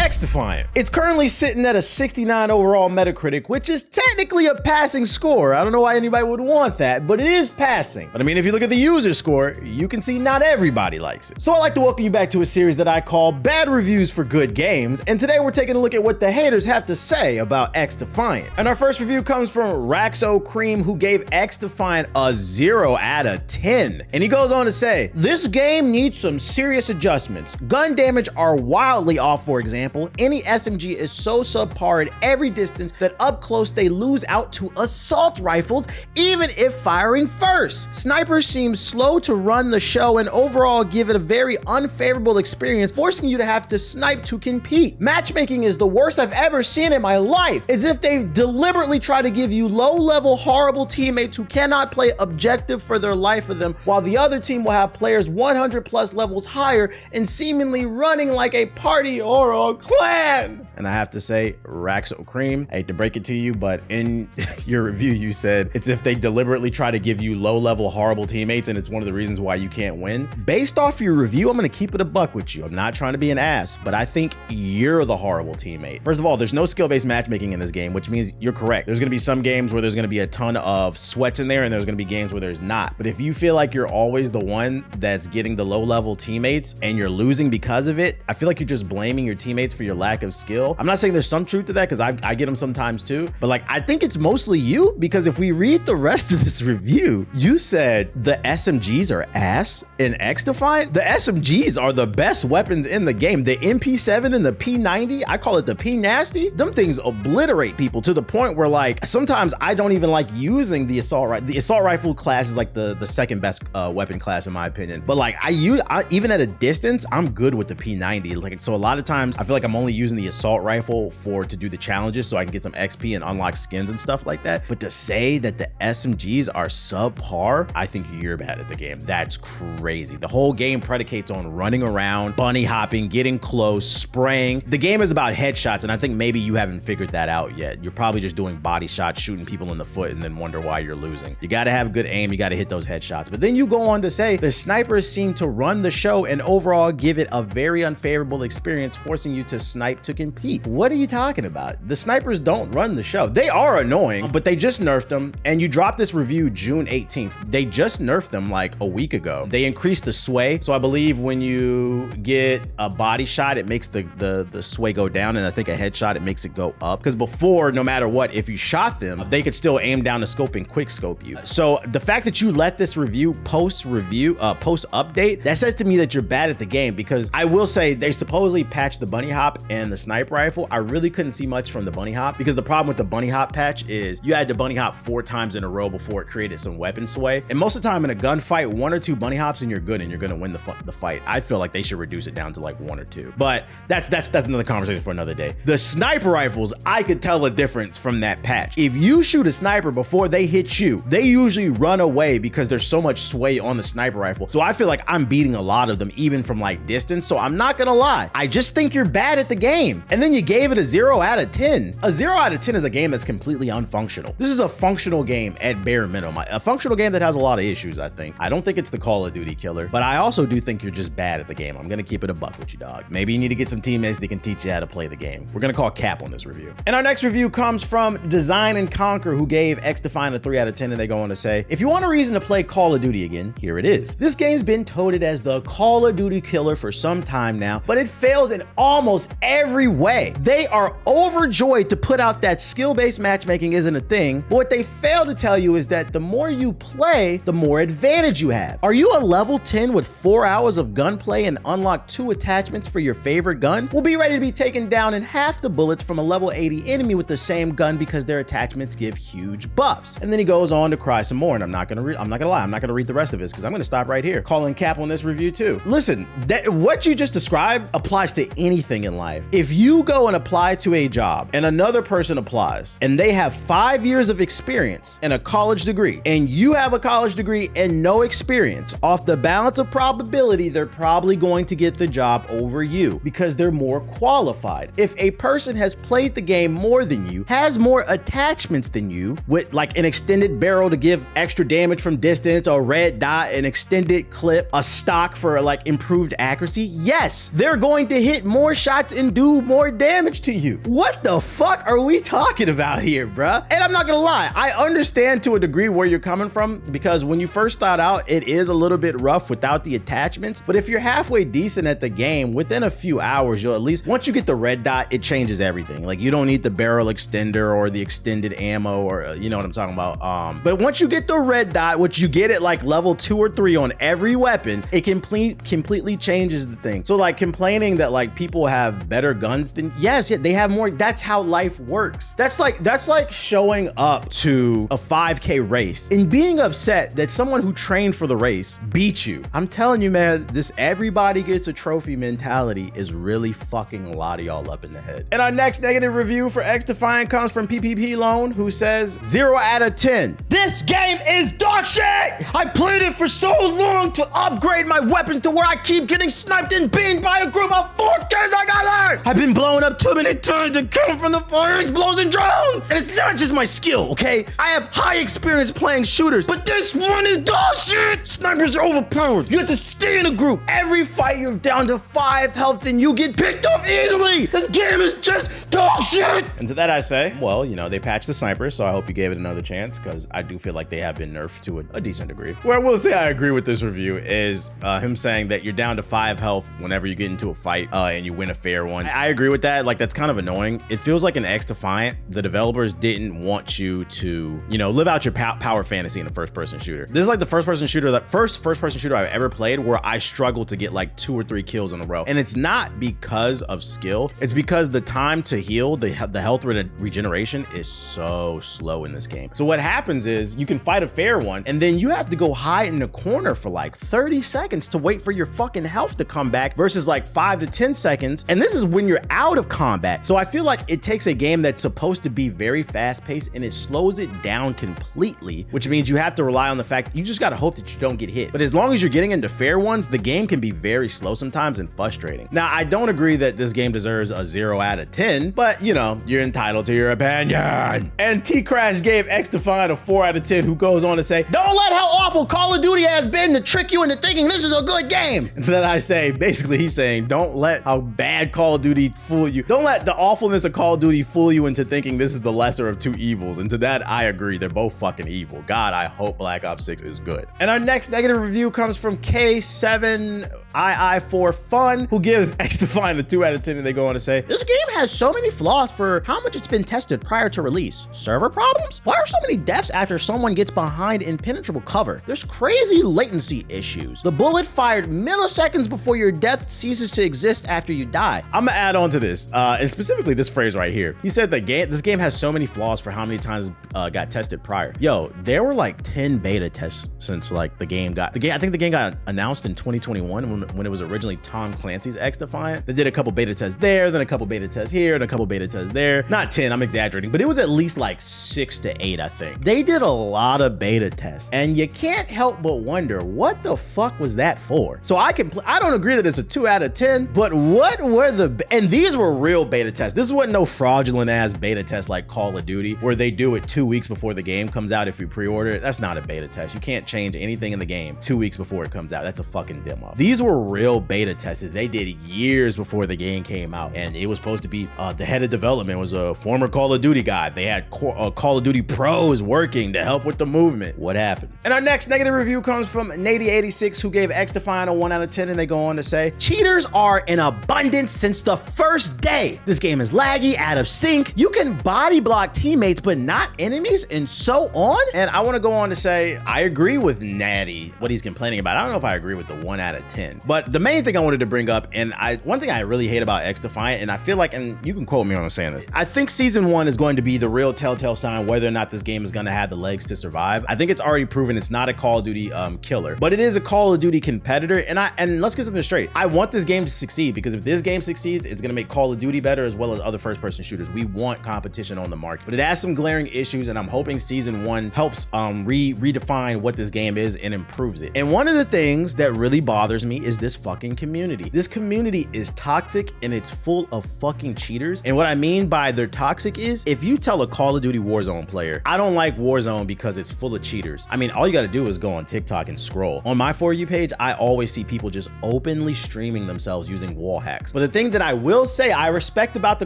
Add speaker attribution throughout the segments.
Speaker 1: XDefiant. It's currently sitting at a 69 overall Metacritic, which is technically a passing score. I don't know why anybody would want that, but it is passing. But I mean, if you look at the user score, you can see not everybody likes it. So I'd like to welcome you back to a series that I call Bad Reviews for Good Games, and today we're taking a look at what the haters have to say about XDefiant. And our first review comes from Raxo Cream, who gave XDefiant a 0 out of 10. And he goes on to say, this game needs some serious adjustments. Gun damage are wildly off, for example. Any SMG is so subpar at every distance that up close they lose out to assault rifles, even if firing first. Snipers seem slow to run the show and overall give it a very unfavorable experience, forcing you to have to snipe to compete. Matchmaking is the worst I've ever seen in my life. As if they've deliberately tried to give you low-level, horrible teammates who cannot play objective for their life of them, while the other team will have players 100 plus levels higher and seemingly running like a party or a clan. And I have to say, Raxo Cream, I hate to break it to you, but in your review, you said it's if they deliberately try to give you low-level, horrible teammates, and it's one of the reasons why you can't win. Based off your review, I'm gonna keep it a buck with you. I'm not trying to be an ass, but I think you're the horrible teammate. First of all, there's no skill-based matchmaking in this game, which means you're correct. There's gonna be some games where there's gonna be a ton of sweats in there, and there's gonna be games where there's not. But if you feel like you're always the one that's getting the low-level teammates and you're losing because of it, I feel like you're just blaming your teammates for your lack of skill. I'm not saying there's some truth to that, because I get them sometimes too, but like, I think it's mostly you, because if we read the rest of this review, you said the SMGs are ass in XDefiant. The SMGs are the best weapons in the game. The MP7 and the P90, I call it the P nasty. Them things obliterate people to the point where like, sometimes I don't even like using the assault rifle. The assault rifle class is like the second best weapon class in my opinion. But like, even at a distance, I'm good with the P90. Like, so a lot of times I feel like I'm only using the assault rifle to do the challenges so I can get some XP and unlock skins and stuff like that. But to say that the SMGs are subpar, I think you're bad at the game. That's crazy. The whole game predicates on running around, bunny hopping, getting close, spraying. The game is about headshots, and I think maybe you haven't figured that out yet. You're probably just doing body shots, shooting people in the foot, and then wonder why you're losing. You gotta have good aim, you gotta hit those headshots. But then you go on to say, the snipers seem to run the show and overall give it a very unfavorable experience, forcing you to snipe to compete. What are you talking about? The snipers don't run the show. They are annoying, but they just nerfed them. And you dropped this review June 18th. They just nerfed them like a week ago. They increased the sway. So I believe when you get a body shot, it makes the sway go down. And I think a headshot, it makes it go up. Because before, no matter what, if you shot them, they could still aim down the scope and quick scope you. So the fact that you let this review post update, that says to me that you're bad at the game, because I will say they supposedly patched the bunny hop and the sniper rifle. I really couldn't see much from the bunny hop, because the problem with the bunny hop patch is you had to bunny hop 4 times in a row before it created some weapon sway. And most of the time in a gunfight, 1 or 2 bunny hops and you're good, and you're gonna win the fight. I feel like they should reduce it down to like 1 or 2. But that's another conversation for another day. The sniper rifles, I could tell a difference from that patch. If you shoot a sniper before they hit you, they usually run away because there's so much sway on the sniper rifle. So I feel like I'm beating a lot of them even from like distance. So I'm not gonna lie, I just think you're bad at the game. And then you gave it a 0 out of 10. A 0 out of 10 is a game that's completely unfunctional. This is a functional game at bare minimum. A functional game that has a lot of issues, I think. I don't think it's the Call of Duty killer, but I also do think you're just bad at the game. I'm gonna keep it a buck with you, dog. Maybe you need to get some teammates that can teach you how to play the game. We're gonna call cap on this review. And our next review comes from Design and Conquer, who gave XDefiant a 3 out of 10, and they go on to say, if you want a reason to play Call of Duty again, here it is. This game's been touted as the Call of Duty killer for some time now, but it fails in almost every way. They are overjoyed to put out that skill-based matchmaking isn't a thing, but what they fail to tell you is that the more you play, the more advantage you have. Are you a level 10 with 4 hours of gunplay and unlock 2 attachments for your favorite gun? Well, be ready to be taken down in half the bullets from a level 80 enemy with the same gun, because their attachments give huge buffs. And then he goes on to cry some more, and I'm not gonna lie, I'm not gonna read the rest of this, because I'm gonna stop right here, calling cap on this review too. Listen, what you just described applies to anything in life. If you go and apply to a job and another person applies and they have 5 years of experience and a college degree, and you have a college degree and no experience, off the balance of probability, they're probably going to get the job over you because they're more qualified. If a person has played the game more than you, has more attachments than you, with like an extended barrel to give extra damage from distance, a red dot, an extended clip, a stock for like improved accuracy, yes, they're going to hit more shots and do more more damage to you. What the fuck are we talking about here, bruh? And I'm not gonna lie, I understand to a degree where you're coming from, because when you first start out, it is a little bit rough without the attachments. But if you're halfway decent at the game, within a few hours, you'll at least, once you get the red dot, it changes everything. Like, you don't need the barrel extender or the extended ammo, or you know what I'm talking about. But once you get the red dot, which you get at like level 2 or 3 on every weapon, it completely changes the thing. So like complaining that like people have better guns than, yes, yeah, they have more. That's how life works. That's like showing up to a 5K race and being upset that someone who trained for the race beat you. I'm telling you, man, this everybody gets a trophy mentality is really fucking a lot of y'all up in the head. And our next negative review for XDefiant comes from PPP Loan, who says 0 out of 10. This game is dog shit. I played it for so long to upgrade my weapon to where I keep getting sniped and beamed by a group of 4 kids I got there. I've been blown up too many times to come from the fire explosion drone. And it's not just my skill, okay? I have high experience playing shooters, but this one is dog shit. Snipers are overpowered. You have to stay in a group. Every fight you're down to 5 health and you get picked off easily. This game is just dog shit. And to that I say, well, you know, they patched the snipers, so I hope you gave it another chance, because I do feel like they have been nerfed to a decent degree. Where I will say I agree with this review is him saying that you're down to 5 health whenever you get into a fight and you win a fair one. I agree with that. Like, that's kind of annoying. It feels like in XDefiant, the developers didn't want you to, you know, live out your power fantasy in a first-person shooter. This is like the first-person shooter I've ever played where I struggled to get like 2 or 3 kills in a row. And it's not because of skill. It's because the time to heal, the health regeneration is so slow in this game. So what happens is you can fight a fair one and then you have to go hide in the corner for like 30 seconds to wait for your fucking health to come back versus like 5 to 10 seconds. And this is when you're out of combat. So I feel like it takes a game that's supposed to be very fast paced and it slows it down completely, which means you have to rely on the fact you just got to hope that you don't get hit. But as long as you're getting into fair ones, the game can be very slow sometimes and frustrating. Now, I don't agree that this game deserves a 0 out of 10, but you know, you're entitled to your opinion. And T-Crash gave XDefiant a 4 out of 10, who goes on to say, don't let how awful Call of Duty has been to trick you into thinking this is a good game. And then I say, basically he's saying, don't let how bad Call of Duty fool you. Don't let the awfulness of Call of Duty fool you into thinking this is the lesser of two evils. And to that, I agree. They're both fucking evil. God, I hope Black Ops 6 is good. And our next negative review comes from K7II4Fun, who gives XDefiant a 2 out of 10, and they go on to say, this game has so many flaws for how much it's been tested prior to release. Server problems? Why are so many deaths after someone gets behind impenetrable cover? There's crazy latency issues. The bullet fired milliseconds before your death ceases to exist after you die. I'm gonna add on to this, and specifically this phrase right here. He said that this game has so many flaws for how many times got tested prior. Yo, there were like 10 beta tests since like I think the game got announced in 2021 when it was originally Tom Clancy's XDefiant. They did a couple beta tests there, then a couple beta tests here, and a couple beta tests there. Not 10, I'm exaggerating, but it was at least like 6 to 8, I think. They did a lot of beta tests, and you can't help but wonder what the fuck was that for? So I don't agree that it's a 2 out of 10, but what were and these were real beta tests. This wasn't no fraudulent ass beta test like Call of Duty, where they do it 2 weeks before the game comes out if you pre-order it. That's not a beta test. You can't change anything in the game 2 weeks before it comes out. That's a fucking demo. These were real beta tests. They did years before the game came out, and it was supposed to be the head of development was a former Call of Duty guy. They had Call of Duty pros working to help with the movement. What happened? And our next negative review comes from Nady86, who gave XDefiant a 1 out of 10, and they go on to say, cheaters are in abundance since the first day. This game is laggy, out of sync. You can body block teammates, but not enemies, and so on. And I want to go on to say, I agree with Natty, what he's complaining about. I don't know if I agree with the 1 out of 10, but the main thing I wanted to bring up, and one thing I really hate about XDefiant, and I feel like, and you can quote me when I'm saying this, I think season 1 is going to be the real telltale sign whether or not this game is going to have the legs to survive. I think it's already proven it's not a Call of Duty killer, but it is a Call of Duty competitor. And let's get something straight. I want this game to succeed, because if this game succeeds, it's going to make Call of Duty better as well as other first-person shooters. We want competition on the market, but it has some glaring issues, and I'm hoping season 1 helps redefine what this game is and improves it. And one of the things that really bothers me is this fucking community. This community is toxic and it's full of fucking cheaters. And what I mean by they're toxic is if you tell a Call of Duty Warzone player, I don't like Warzone because it's full of cheaters. I mean, all you gotta do is go on TikTok and scroll. On my For You page, I always see people just openly streaming themselves using wall hacks. But the thing that I will say I respect about the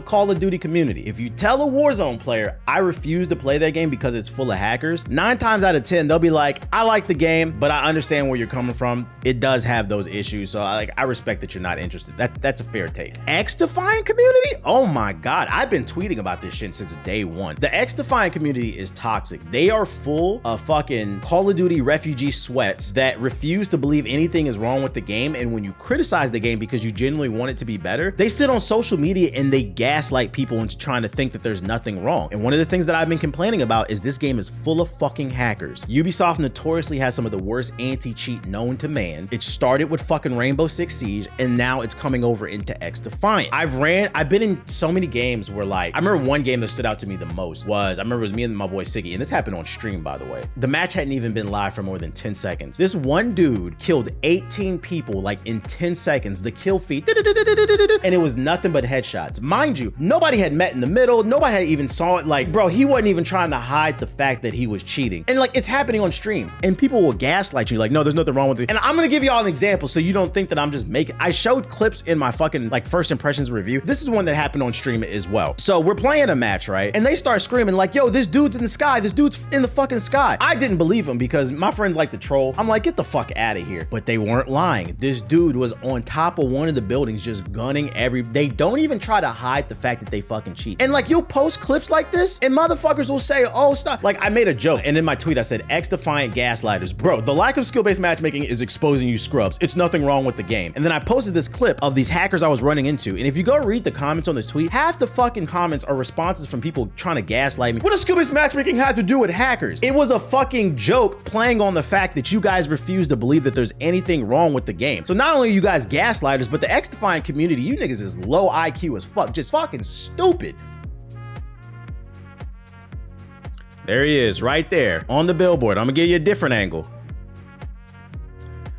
Speaker 1: Call of Duty community, if you tell a Warzone player, I refuse to play that game because it's full of hackers, 9 times out of 10, they'll be like, I like the game, but I understand where you're coming from. It does have those issues. So I respect that you're not interested. That's a fair take. XDefiant community? Oh my God. I've been tweeting about this shit since day one. The XDefiant community is toxic. They are full of fucking Call of Duty refugee sweats that refuse to believe anything is wrong with the game. And when you criticize the game because you genuinely want it to be better, they sit on social media and they gaslight people into trying to think that there's nothing wrong. And one of the things that I've been complaining about is this game is full of fucking hackers. Ubisoft notoriously has some of the worst anti-cheat known to man. It started with fucking Rainbow Six Siege and now it's coming over into XDefiant. I've been in so many games where like, I remember one game that stood out to me the most was, I remember it was me and my boy Siggy, and this happened on stream, by the way. The match hadn't even been live for more than 10 seconds. This one dude killed 18 people like in 10 seconds. The kill feed, and it was nothing but headshots. Mind you, nobody had met in the middle. Nobody had even saw it. Like, bro, he wasn't even trying to hide the fact that he was cheating. And like, it's happening on stream and people will gaslight you like, no, there's nothing wrong with it. And I'm gonna give y'all an example so you don't think that I'm just making, I showed clips in my fucking like first impressions review. This is one that happened on stream as well. So we're playing a match, right? And they start screaming like, yo, this dude's in the sky. This dude's in the fucking sky. I didn't believe him because my friends like to troll. I'm like, get the fuck out of here. But they weren't lying. This dude was on top of one of the buildings just gunning they don't even try to hide the fact that they fucking cheat. And like, you'll post clips like this and motherfuckers will say, oh, stop. Like I made a joke and in my tweet I said, XDefiant gaslighters. Bro, the lack of skill-based matchmaking is exposing you scrubs. It's nothing wrong with the game. And then I posted this clip of these hackers I was running into. And if you go read the comments on this tweet, half the fucking comments are responses from people trying to gaslight me. What does skill-based matchmaking have to do with hackers? It was a fucking joke playing on the fact that you guys refuse to believe that there's anything wrong with the game. So not only are you guys gaslighters, but the XDefiant community, you niggas is low IQ as fuck, just fucking stupid. There he is, right there on the billboard. I'm gonna give you a different angle.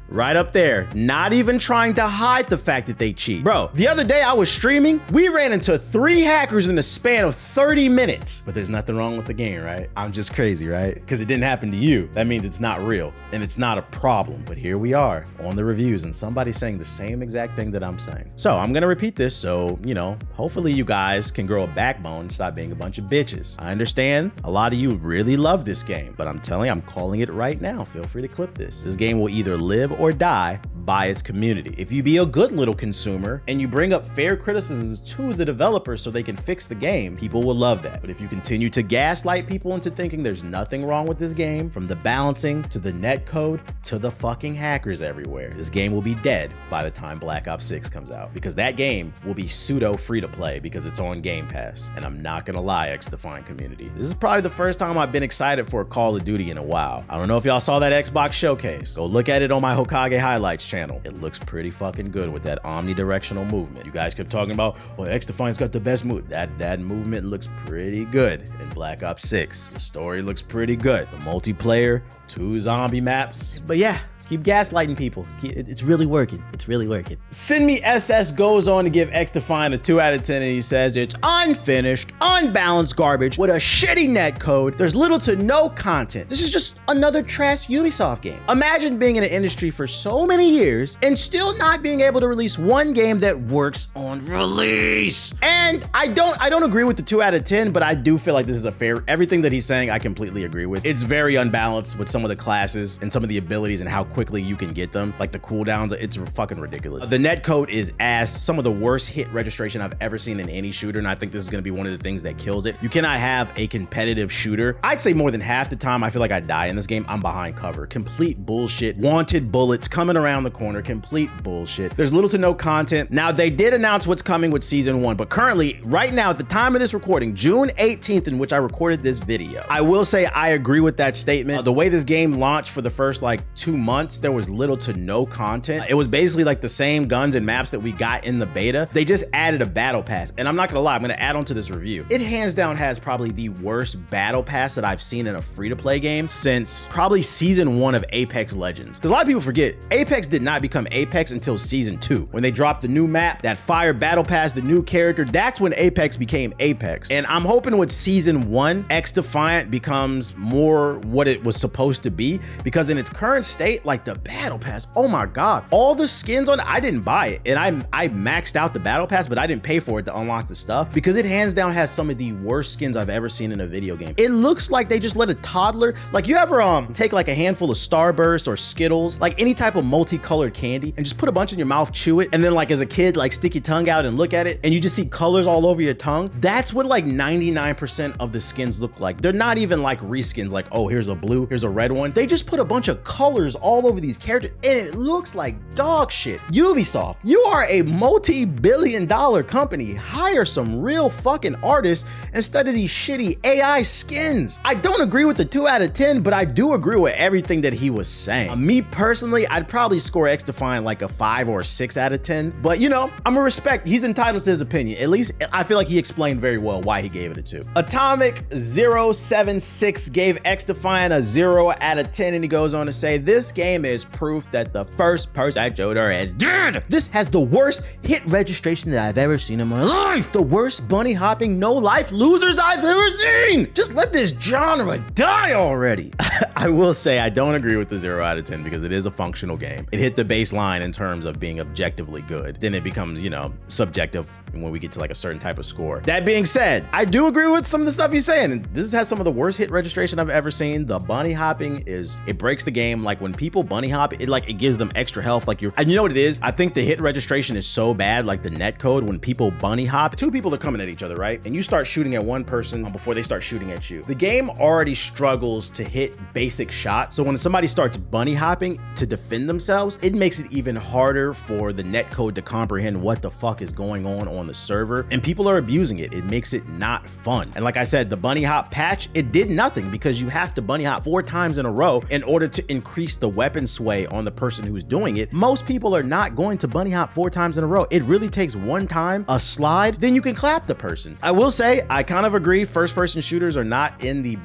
Speaker 1: Right up there, not even trying to hide the fact that they cheat. Bro, the other day I was streaming, we ran into 3 hackers in the span of 30 minutes. But there's nothing wrong with the game, right? I'm just crazy, right? Because it didn't happen to you. That means it's not real and it's not a problem. But here we are on the reviews and somebody's saying the same exact thing that I'm saying. So I'm gonna repeat this so, you know, hopefully you guys can grow a backbone and stop being a bunch of bitches. I understand a lot of you really love this game, but I'm telling you, I'm calling it right now. Feel free to clip this. This game will either live or die by its community. If you be a good little consumer and you bring up fair criticisms to the developers so they can fix the game, people will love that. But if you continue to gaslight people into thinking there's nothing wrong with this game, from the balancing to the netcode to the fucking hackers everywhere, this game will be dead by the time Black Ops 6 comes out, because that game will be pseudo free to play because it's on Game Pass. And I'm not gonna lie, XDefiant community, this is probably the first time I've been excited for a Call of Duty in a while. I don't know if y'all saw that Xbox showcase. Go look at it on my Hokage highlights channel. It looks pretty fucking good with that omnidirectional movement. You guys kept talking about, well, XDefiant's got the best move. That movement looks pretty good in Black Ops 6. The story looks pretty good. The multiplayer, 2 zombie maps. But yeah, keep gaslighting people. It's really working. It's really working. Send Me SS goes on to give XDefiant a 2 out of 10 and he says it's unfinished, unbalanced garbage with a shitty netcode. There's little to no content. This is just another trash Ubisoft game. Imagine being in the industry for so many years and still not being able to release one game that works on release. And I don't agree with the 2 out of 10, but I do feel like this is a fair, everything that he's saying I completely agree with. It's very unbalanced with some of the classes and some of the abilities and how quickly you can get them, like the cooldowns. It's fucking ridiculous. The netcode is ass. Some of the worst hit registration I've ever seen in any shooter, and I think this is gonna be one of the things that kills it. You cannot have a competitive shooter. I'd say more than half the time I feel like I die in this game, I'm behind cover. Complete bullshit. Wanted bullets coming around the corner. Complete bullshit. There's little to no content. Now, they did announce what's coming with season 1, but currently, right now, at the time of this recording, June 18th, in which I recorded this video, I will say I agree with that statement. The way this game launched for the first like 2 months, months, there was little to no content. It was basically like the same guns and maps that we got in the beta. They just added a battle pass. And I'm not gonna lie, I'm gonna add on to this review. It hands down has probably the worst battle pass that I've seen in a free-to-play game since probably season 1 of Apex Legends. Because a lot of people forget, Apex did not become Apex until season 2. When they dropped the new map, that fire battle pass, the new character, that's when Apex became Apex. And I'm hoping with season 1, XDefiant becomes more what it was supposed to be, because in its current state, like the battle pass, oh my God, all the skins on it, I didn't buy it. And I maxed out the battle pass, but I didn't pay for it to unlock the stuff because it hands down has some of the worst skins I've ever seen in a video game. It looks like they just let a toddler, like you ever take like a handful of Starburst or Skittles, like any type of multicolored candy, and just put a bunch in your mouth, chew it, and then like as a kid, like stick your tongue out and look at it, and you just see colors all over your tongue. That's what like 99% of the skins look like. They're not even like reskins, like, oh, here's a blue, here's a red one. They just put a bunch of colors all over these characters, and it looks like dog shit. Ubisoft, you are a multi-billion-dollar company. Hire some real fucking artists instead of these shitty AI skins. I don't agree with the 2 out of 10, but I do agree with everything that he was saying. Me personally, I'd probably score XDefiant like a 5 or a 6 out of 10, but you know, I'm gonna respect, he's entitled to his opinion. At least I feel like he explained very well why he gave it a 2. Atomic076 gave XDefiant a 0 out of 10, and he goes on to say, this game is proof that the first person shooter is dead. This has the worst hit registration that I've ever seen in my life. The worst bunny hopping, no life losers I've ever seen. Just let this genre die already. I will say I don't agree with the 0 out of 10 because it is a functional game. It hit the baseline in terms of being objectively good. Then it becomes, you know, subjective when we get to like a certain type of score. That being said, I do agree with some of the stuff he's saying. This has some of the worst hit registration I've ever seen. The bunny hopping it breaks the game. Like when people bunny hop, it gives them extra health. Like and you know what it is? I think the hit registration is so bad, like the netcode, when people bunny hop, 2 people are coming at each other, right? And you start shooting at one person before they start shooting at you. The game already struggles to hit basic shots. So when somebody starts bunny hopping to defend themselves, it makes it even harder for the netcode to comprehend what the fuck is going on the server. And people are abusing it. It makes it not fun. And like I said, the bunny hop patch, it did nothing because you have to bunny hop 4 times in a row in order to increase the weapon sway on the person who's doing it. Most people are not going to bunny hop 4 times in a row. It really takes one time, a slide, then you can clap the person. I will say, I kind of agree, first-person shooters are not in the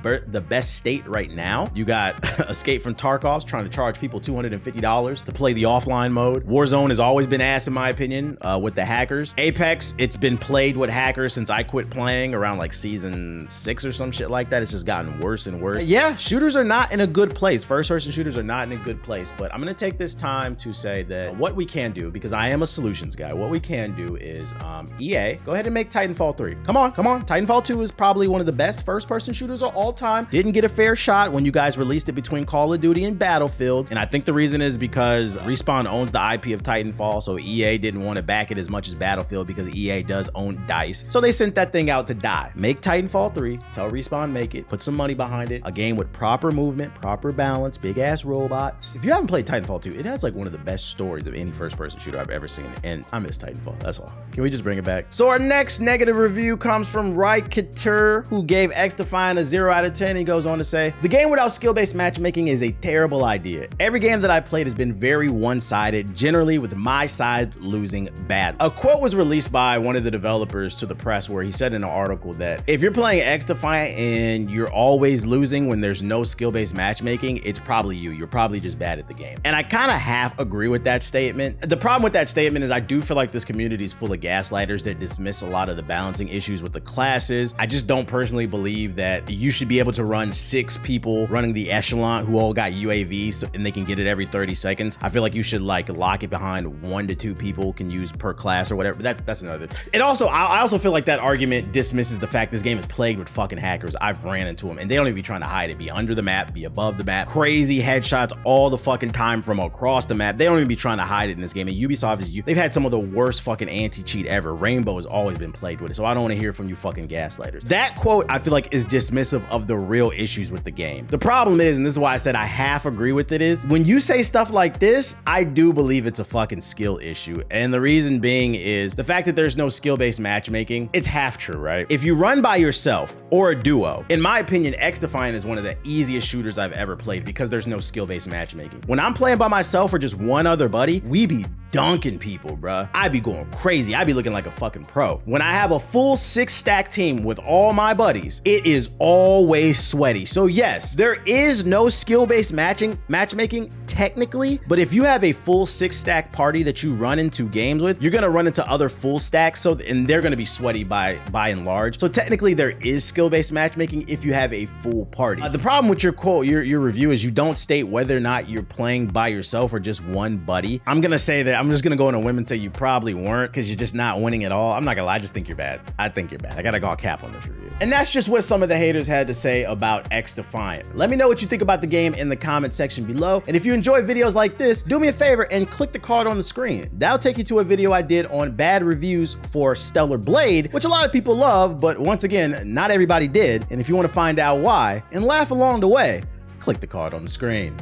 Speaker 1: best state right now. You got Escape from Tarkov's trying to charge people $250 to play the offline mode. Warzone has always been ass in my opinion with the hackers. Apex, it's been played with hackers since I quit playing around like season 6 or some shit like that. It's just gotten worse and worse. Yeah, shooters are not in a good place. First-person shooters are not in a good place, but I'm gonna take this time to say that what we can do, because I am a solutions guy, what we can do is EA, go ahead and make Titanfall 3. Come on. Titanfall 2 is probably one of the best first-person shooters of all time. Didn't get a fair shot when you guys released it between Call of Duty and Battlefield, and I think the reason is because Respawn owns the IP of Titanfall, so EA didn't want to back it as much as Battlefield because EA does own DICE, so they sent that thing out to die. Make Titanfall 3, tell Respawn make it, put some money behind it, a game with proper movement, proper balance, big-ass robots. If you haven't played Titanfall 2, it has like one of the best stories of any first-person shooter I've ever seen, and I miss Titanfall, that's all. Can we just bring it back? So our next negative review comes from Raikater, who gave XDefiant a 0 out of 10. He goes on to say, the game without skill-based matchmaking is a terrible idea. Every game that I played has been very one-sided, generally with my side losing bad. A quote was released by one of the developers to the press where he said in an article that if you're playing XDefiant and you're always losing when there's no skill-based matchmaking, it's probably you. You're probably just bad at the game. And I kind of half agree with that statement. The problem with that statement is I do feel like this community is full of gaslighters that dismiss a lot of the balancing issues with the classes. I just don't personally believe that you should be able to run 6 people running the echelon who all got UAVs and they can get it every 30 seconds. I feel like you should like lock it behind 1 to 2 people can use per class or whatever. That's another. It also, I also feel like that argument dismisses the fact this game is plagued with fucking hackers. I've ran into them and they don't even be trying to hide it. Be under the map, be above the map, crazy headshots all the fucking time from across the map. They don't even be trying to hide it in this game. And Ubisoft they've had some of the worst fucking anti-cheat ever. Rainbow has always been plagued with it. So I don't want to hear from you fucking gaslighters. That quote I feel like is dismissive of the real issues with the game. The problem problem is, and this is why I said I half agree with it, is when you say stuff like this, I do believe it's a fucking skill issue. And the reason being is the fact that there's no skill-based matchmaking. It's half true, right? If you run by yourself or a duo, in my opinion, XDefiant is one of the easiest shooters I've ever played because there's no skill-based matchmaking. When I'm playing by myself or just one other buddy, we be dunking people, bruh. I be going crazy. I be looking like a fucking pro. When I have a full 6-stack team with all my buddies, it is always sweaty. So yes, there is no skill-based matchmaking technically, but if you have a full 6-stack party that you run into games with, you're gonna run into other full stacks, and they're gonna be sweaty by and large. So technically there is skill-based matchmaking if you have a full party. The problem with your quote, your review, is you don't state whether or not you're playing by yourself or just one buddy. I'm gonna say that I'm just gonna go on a whim and say you probably weren't, because you're just not winning at all. I'm not gonna lie, I just think you're bad. I think you're bad. I gotta go cap on this review. And that's just what some of the haters had to say about XDefiant. Let me know what you think about the game in the comment section below. And if you enjoy videos like this, do me a favor and click the card on the screen. That'll take you to a video I did on bad reviews for Stellar Blade, which a lot of people love, but once again, not everybody did. And if you want to find out why and laugh along the way, click the card on the screen.